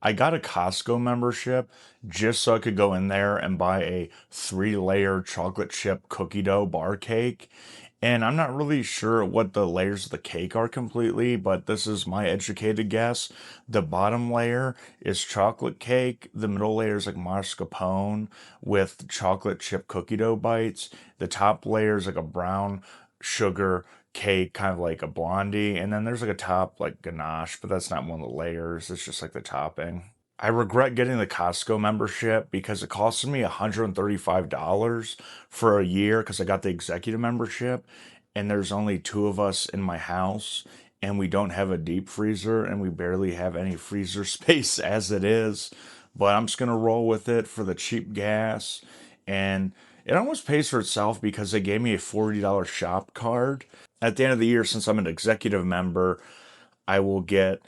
I got a Costco membership just so I could go in there and buy a 3-layer chocolate chip cookie dough bar cake. And I'm not really sure what the layers of the cake are completely, but this is my educated guess. The bottom layer is chocolate cake, the middle layer is like mascarpone with chocolate chip cookie dough bites. The top layer is like a brown sugar cake, kind of like a blondie, and then there's like a top like ganache, but that's not one of the layers. It's just like the topping. I regret getting the Costco membership because it costed me $135 for a year because I got the executive membership, and there's only two of us in my house, and we don't have a deep freezer, and we barely have any freezer space as it is. But I'm just gonna roll with it for the cheap gas, and it almost pays for itself because they gave me a $40 shop card. At the end of the year, since I'm an executive member, I will get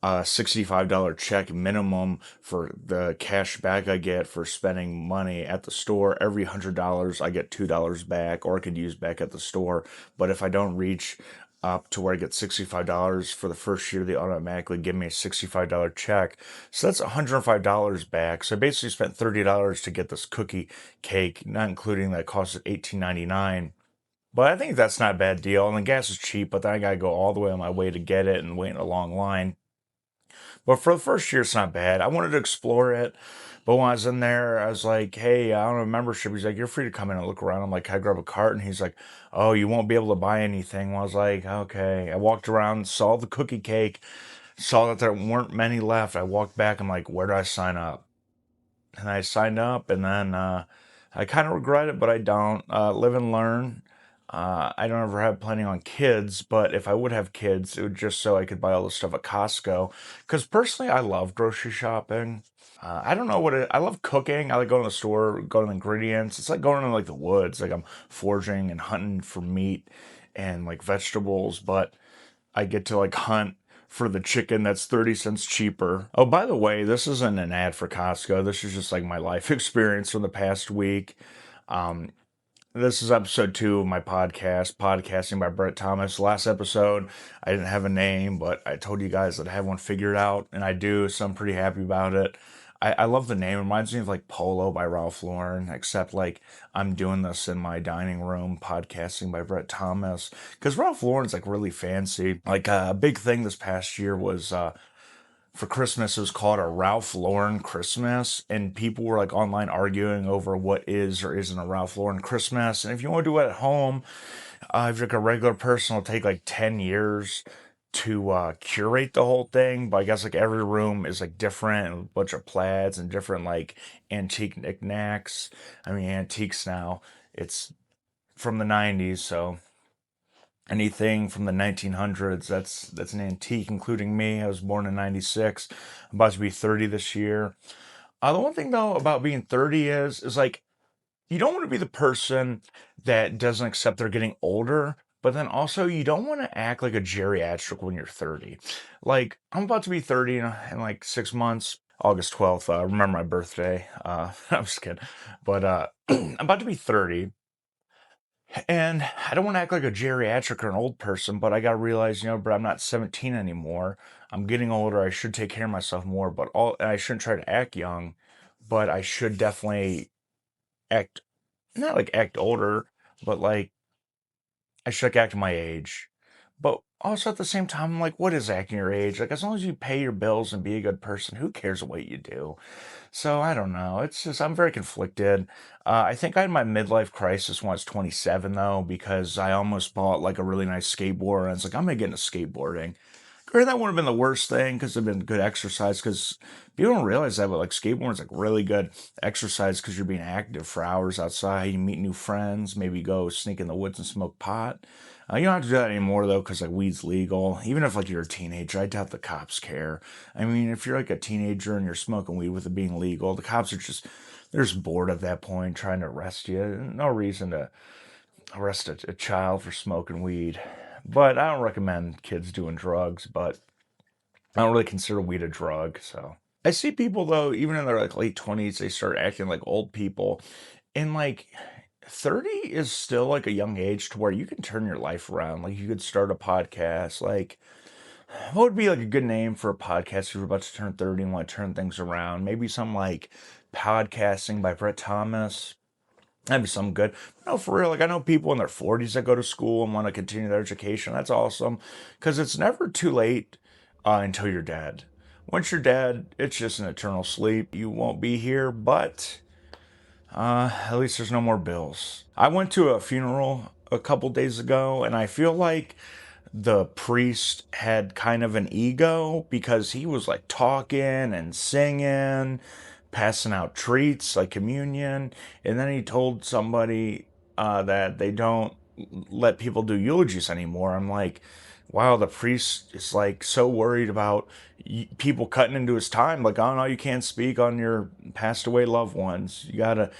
a $65 check minimum for the cash back I get for spending money at the store. Every $100, I get $2 back, or I could use back at the store. But if I don't reach up to where I get $65 for the first year, they automatically give me a $65 check. So that's $105 back. So I basically spent $30 to get this cookie cake, not including that cost of $18.99. But I think that's not a bad deal. And the gas is cheap, but then I gotta go all the way on my way to get it and wait in a long line. But for the first year, it's not bad. I wanted to explore it, but when I was in there, I was like, "Hey, I don't have a membership." He's like, "You're free to come in and look around." I'm like, "Can I grab a cart?" And he's like, "Oh, you won't be able to buy anything." Well, I was like, "Okay." I walked around, saw the cookie cake, saw that there weren't many left. I walked back. I'm like, "Where do I sign up?" And I signed up, and then I kind of regret it, but I don't. Live and learn. I don't ever have planning on kids, but if I would have kids, it would just so I could buy all the stuff at Costco. Because personally, I love grocery shopping. I don't know what it. I love cooking. I like going to the store, going to the ingredients. It's like going to like the woods. Like I'm foraging and hunting for meat and like vegetables, but I get to like hunt for the chicken that's 30 cents cheaper. Oh, by the way, this isn't an ad for Costco. This is just like my life experience from the past week. Um, this is episode 2 of my podcast, Podcasting by Brett Thomas. Last episode, I didn't have a name, but I told you guys that I had one figured out, and I do, so I'm pretty happy about it. I love the name. It reminds me of like Polo by Ralph Lauren, except like I'm doing this in my dining room, Podcasting by Brett Thomas. Because Ralph Lauren's like really fancy. Like a big thing this past year was for Christmas. It was called a Ralph Lauren Christmas, and people were like online arguing over what is or isn't a Ralph Lauren Christmas. And if you want to do it at home, if you're like a regular person, it'll take like 10 years to curate the whole thing. But I guess like every room is like different, and a bunch of plaids and different like antique knickknacks. I mean, antiques now. It's from the 90s, so anything from the 1900s, that's an antique, including me. I was born in 96. I'm about to be 30 this year. The one thing though about being 30 is like you don't want to be the person that doesn't accept they're getting older, but then also you don't want to act like a geriatric when you're 30. Like I'm about to be 30 in like 6 months. August 12th, remember my birthday. I'm just kidding. But I'm about to be 30, and I don't want to act like a geriatric or an old person, but I got to realize, but I'm not 17 anymore. I'm getting older. I should take care of myself more, but I shouldn't try to act young, but I should definitely act, not like act older, but like I should like act my age. But also at the same time, I'm like, what is acting your age? Like, as long as you pay your bills and be a good person, who cares what you do? So I don't know. It's just, I'm very conflicted. I think I had my midlife crisis when I was 27, though, because I almost bought like a really nice skateboard. And I was like, I'm going to get into skateboarding. Granted, that wouldn't have been the worst thing because it'd been good exercise. Because people don't realize that, but like skateboarding is like really good exercise because you're being active for hours outside. You meet new friends, maybe go sneak in the woods and smoke pot. You don't have to do that anymore though, because like weed's legal. Even if like you're a teenager, I doubt the cops care. I mean, if you're like a teenager and you're smoking weed with it being legal, the cops are just they're just bored at that point, trying to arrest you. No reason to arrest a child for smoking weed. But I don't recommend kids doing drugs, but I don't really consider weed a drug, so. I see people though, even in their like late 20s, they start acting like old people. And like 30 is still like a young age to where you can turn your life around. Like you could start a podcast. Like What would be like a good name for a podcast if you're about to turn 30 and want to turn things around? Maybe something like Podcasting by Brett Thomas. That'd be something good. No, for real. Like I know people in their 40s that go to school and want to continue their education. That's awesome, because it's never too late until you're dead. Once you're dead, it's just an eternal sleep. You won't be here, but at least there's no more bills. I went to a funeral a couple days ago, and I feel like the priest had kind of an ego because he was like talking and singing, passing out treats like communion, and then he told somebody that they don't let people do eulogies anymore. I'm like, wow, the priest is like so worried about people cutting into his time. Like, oh no, you can't speak on your passed away loved ones. You gotta,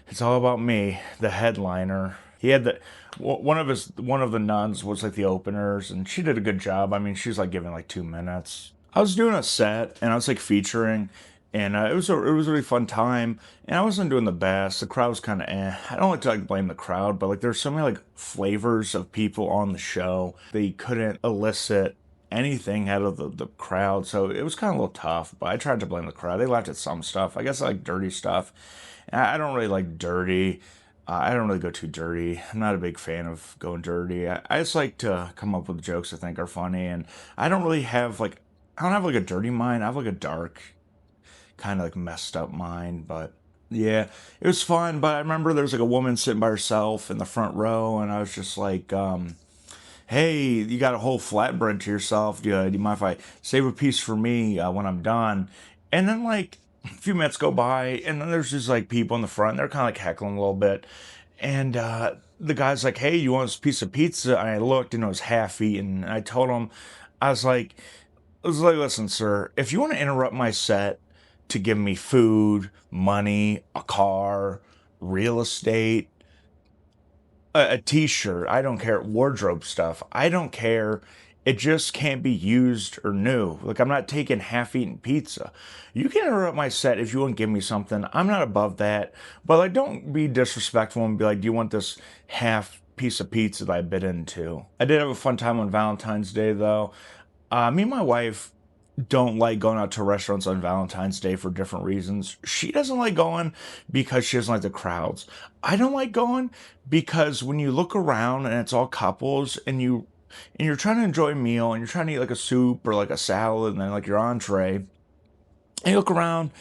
it's all about me, the headliner. He had the one of the nuns was like the openers, and she did a good job. I mean, she's like giving like 2 minutes. I was doing a set, and I was like featuring, and it was a really fun time. And I wasn't doing the best. The crowd was kind of eh. I don't like to like blame the crowd, but like there's so many like flavors of people on the show. They couldn't elicit anything out of the crowd, so it was kind of a little tough. But I tried to blame the crowd. They laughed at some stuff. I guess I like dirty stuff. I don't really like dirty. I don't really go too dirty. I'm not a big fan of going dirty. I just like to come up with jokes I think are funny, and I don't really have like I don't have like a dirty mind. I have like a dark, kind of like messed up mind. But yeah, it was fun. But I remember there was like a woman sitting by herself in the front row, and I was just like, "Hey, you got a whole flatbread to yourself. Do you mind if I save a piece for me when I'm done?" And then like a few minutes go by, and then there's just like people in the front. They're kind of like heckling a little bit, and the guy's like, "Hey, you want this piece of pizza?" And I looked, and it was half eaten. And I told him, I was like, "Listen, sir, if you want to interrupt my set to give me food, money, a car, real estate, a t-shirt, I don't care, wardrobe stuff, I don't care, it just can't be used or new. Like I'm not taking half-eaten pizza. You can interrupt my set if you want to give me something. I'm not above that, but like don't be disrespectful and be like, do you want this half piece of pizza that I bit into? I did have a fun time on Valentine's Day though. Me and my wife don't like going out to restaurants on Valentine's Day for different reasons. She doesn't like going because she doesn't like the crowds. I don't like going because when you look around and it's all couples and you're trying to enjoy a meal and you're trying to eat like a soup or like a salad and then like your entree, and you look around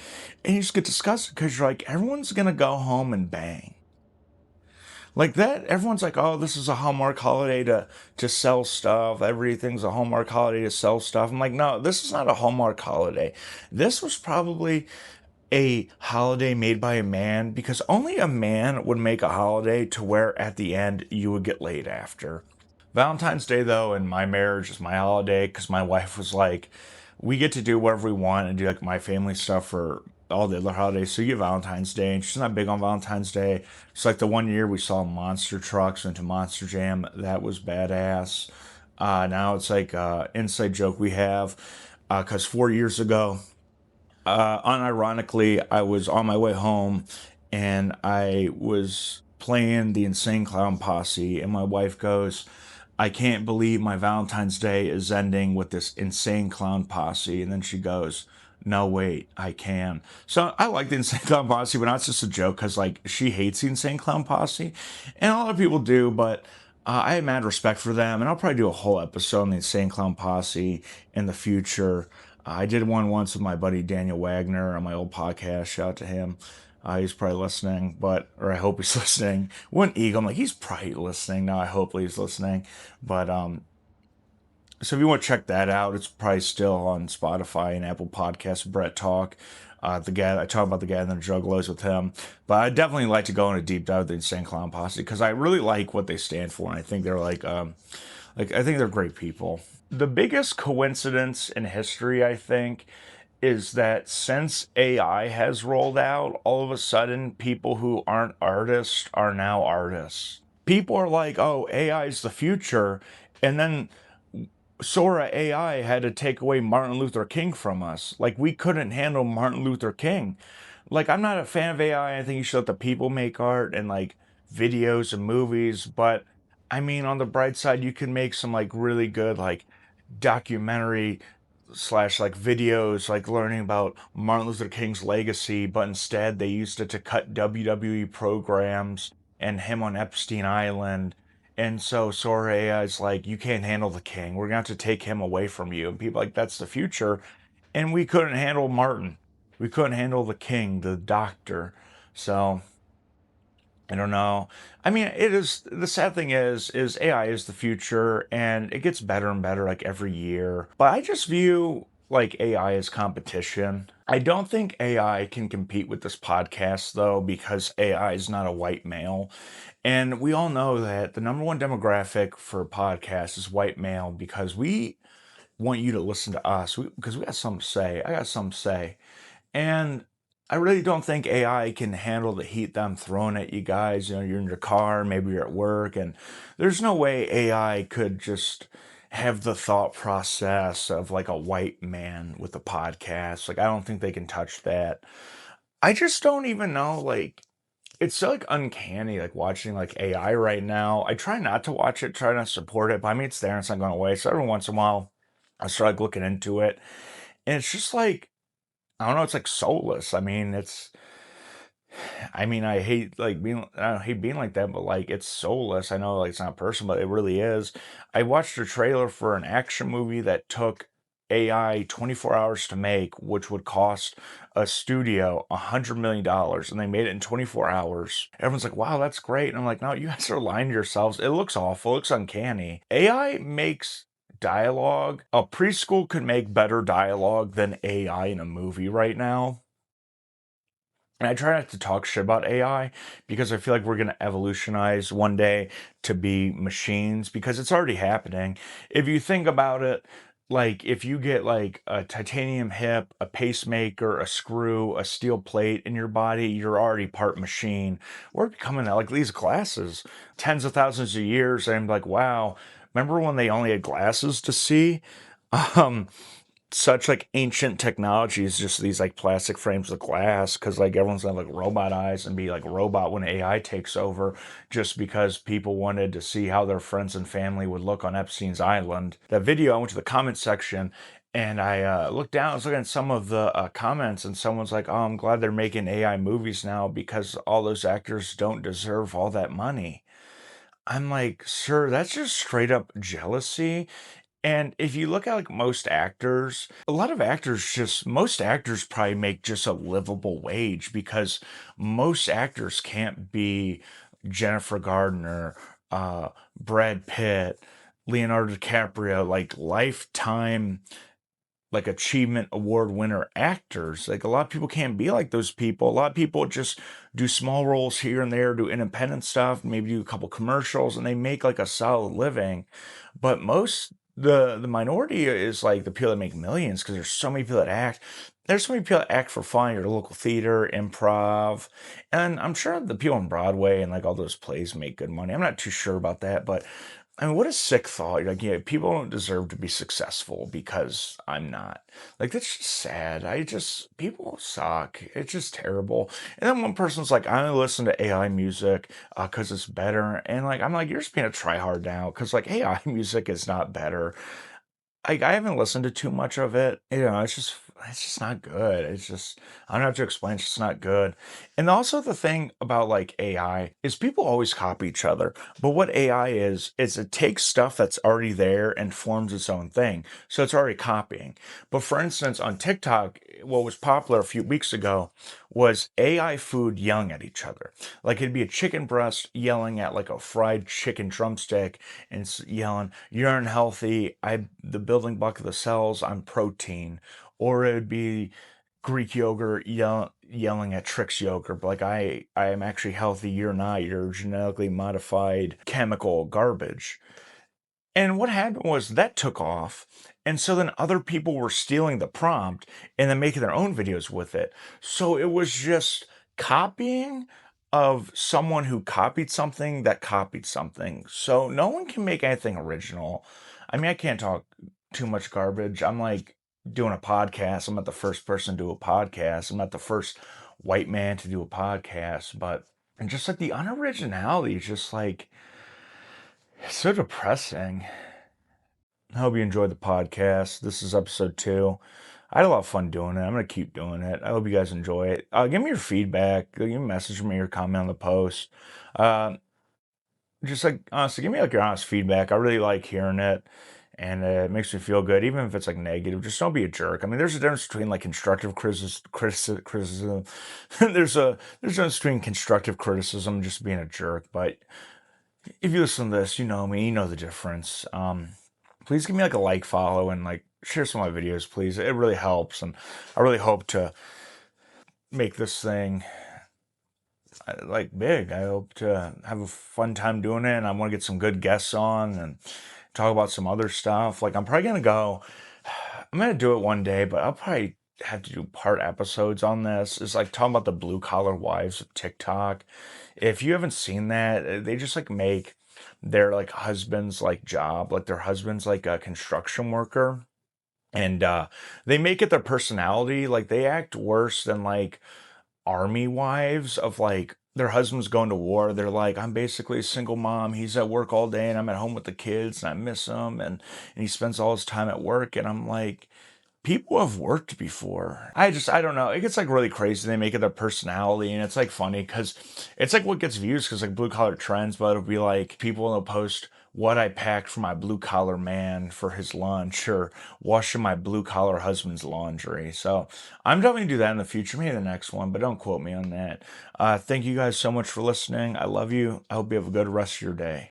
and you just get disgusted because you're like, everyone's gonna go home and bang. Like that, everyone's like, oh, this is a Hallmark holiday to sell stuff. Everything's a Hallmark holiday to sell stuff. I'm like, no, this is not a Hallmark holiday. This was probably a holiday made by a man because only a man would make a holiday to where at the end you would get laid after. Valentine's Day, though, in my marriage is my holiday because my wife was like, we get to do whatever we want and do like my family stuff for all the other holidays. So you get Valentine's Day, and she's not big on Valentine's Day. It's like the one year we saw monster trucks, went to Monster Jam. That was badass. Now it's like inside joke we have because 4 years ago, unironically, I was on my way home and I was playing the Insane Clown Posse, and my wife goes, I can't believe my Valentine's Day is ending with this Insane Clown Posse. And then she goes, no, wait, I can. So I like the Insane Clown Posse, but not just a joke because like she hates the Insane Clown Posse, and a lot of people do. But I have mad respect for them, and I'll probably do a whole episode on the Insane Clown Posse in the future. I did one once with my buddy Daniel Wagner on my old podcast. Shout out to him. He's probably listening, or I hope he's listening. One ego, I'm like, he's probably listening. Now I hope he's listening. But so if you want to check that out, it's probably still on Spotify and Apple Podcasts. Brett Talk, the guy I talk about the guy in the Juggalos with him. But I definitely like to go on a deep dive with the Insane Clown Posse because I really like what they stand for, and I think they're like I think they're great people. The biggest coincidence in history, I think, is that since AI has rolled out, all of a sudden people who aren't artists are now artists. People are like, oh, AI is the future. And then Sora AI had to take away Martin Luther King from us. Like, we couldn't handle Martin Luther King. Like, I'm not a fan of AI. I think you should let the people make art and like videos and movies. But I mean, on the bright side, you can make some like really good, like documentary slash like videos like learning about Martin Luther King's legacy, but instead they used it to cut WWE programs and him on Epstein Island. And so Sora AI is like, you can't handle the king. We're going to have to take him away from you. And people like, that's the future. And we couldn't handle Martin. We couldn't handle the king, the doctor. So I don't know. I mean, it is the sad thing is AI is the future and it gets better and better like every year. But I just view like AI as competition. I don't think AI can compete with this podcast though because AI is not a white male. And we all know that the number one demographic for podcasts is white male because we want you to listen to us because we got something to say. I got something to say. And I really don't think AI can handle the heat that I'm throwing at you guys. You know, you're in your car, maybe you're at work, and there's no way AI could just have the thought process of like a white man with a podcast. Like, I don't think they can touch that. I just don't even know. Like, it's so like uncanny, like watching like AI right now. I try not to watch it, try not to support it, but I mean, it's there and it's not going away. So every once in a while, I start like looking into it, and it's just like, I don't know, it's like soulless. I mean, I hate like being, I don't hate being like that, but like it's soulless. I know like it's not a person, but it really is. I watched a trailer for an action movie that took AI 24 hours to make, which would cost a studio $100 million, and they made it in 24 hours. Everyone's like, wow, that's great. And I'm like, no, you guys are lying to yourselves. It looks awful. It looks uncanny. AI makes dialogue. A preschool could make better dialogue than AI in a movie right now. And I try not to talk shit about AI because I feel like we're going to evolutionize one day to be machines because it's already happening. If you think about it, like if you get like a titanium hip, a pacemaker, a screw, a steel plate in your body, you're already part machine. We're becoming that, like these glasses, tens of thousands of years. And I'm like, wow, remember when they only had glasses to see? Um, Such like ancient technology is just these like plastic frames of glass because like everyone's gonna have like robot eyes and be like robot when AI takes over just because people wanted to see how their friends and family would look on Epstein's Island. That video, I went to the comment section and I looked down, I was looking at some of the comments, and someone's like, oh, I'm glad they're making AI movies now because all those actors don't deserve all that money. I'm like, sir, that's just straight up jealousy. And if you look at like most actors, a lot of actors just, most actors probably make just a livable wage because most actors can't be Jennifer Gardner, Brad Pitt, Leonardo DiCaprio, like lifetime like achievement award winner actors. Like a lot of people can't be like those people. A lot of people just do small roles here and there, do independent stuff, maybe do a couple commercials, and they make like a solid living. But most the minority is like the people that make millions because there's so many people that act. There's so many people that act for fun, your local theater, improv, and I'm sure the people on Broadway and like all those plays make good money. I'm not too sure about that, but I mean, what a sick thought. Like, yeah, people don't deserve to be successful because I'm not. Like, that's just sad. People suck. It's just terrible. And then one person's like, I only listen to AI music because it's better. And like, I'm like, you're just being a tryhard now because like AI music is not better. I haven't listened to too much of it. You know, it's just not good. It's just I don't know how to explain. It's just not good. And also the thing about like AI is people always copy each other. But what AI is it takes stuff that's already there and forms its own thing. So it's already copying. But for instance, on TikTok, what was popular a few weeks ago was AI food yelling at each other. Like it'd be a chicken breast yelling at like a fried chicken drumstick and yelling, "You're unhealthy. I the building block of the cells. I'm protein." Or it'd be Greek yogurt yelling at Trix yogurt, but like I am actually healthy. You're not. You're genetically modified chemical garbage. And what happened was that took off. And so then other people were stealing the prompt and then making their own videos with it. So it was just copying of someone who copied something that copied something. So no one can make anything original. I mean, I can't talk too much garbage. I'm like doing a podcast. I'm not the first person to do a podcast. I'm not the first white man to do a podcast, but and just like the unoriginality is just like it's so depressing. I hope you enjoyed the podcast. This is episode 2. I had a lot of fun doing it. I'm going to keep doing it. I hope you guys enjoy it. Give me your feedback. Give me a message me or comment on the post. Uh, just like, honestly, give me like your honest feedback. I really like hearing it. And it makes me feel good, even if it's like negative. Just don't be a jerk. I mean, there's a difference between like constructive criticism. There's a difference between constructive criticism and just being a jerk. But if you listen to this, you know me, you know the difference. Please give me like a like, follow, and like share some of my videos, please. It really helps, and I really hope to make this thing like big. I hope to have a fun time doing it, and I want to get some good guests on and talk about some other stuff. Like I'm probably gonna go. I'm gonna do it one day, but I'll probably have to do part episodes on this. It's like talking about the blue collar wives of TikTok. If you haven't seen that, they just like make their like husband's like job, like their husband's like a construction worker. And they make it their personality. Like they act worse than like army wives of like their husband's going to war. They're like, I'm basically a single mom. He's at work all day and I'm at home with the kids and I miss him and he spends all his time at work. And I'm like, people have worked before. I don't know. It gets like really crazy. They make it their personality, and it's like funny because it's like what gets views because like blue collar trends, but it'll be like people will post what I packed for my blue collar man for his lunch or washing my blue collar husband's laundry. So I'm definitely gonna do that in the future, maybe the next one, but don't quote me on that. Thank you guys so much for listening. I love you. I hope you have a good rest of your day.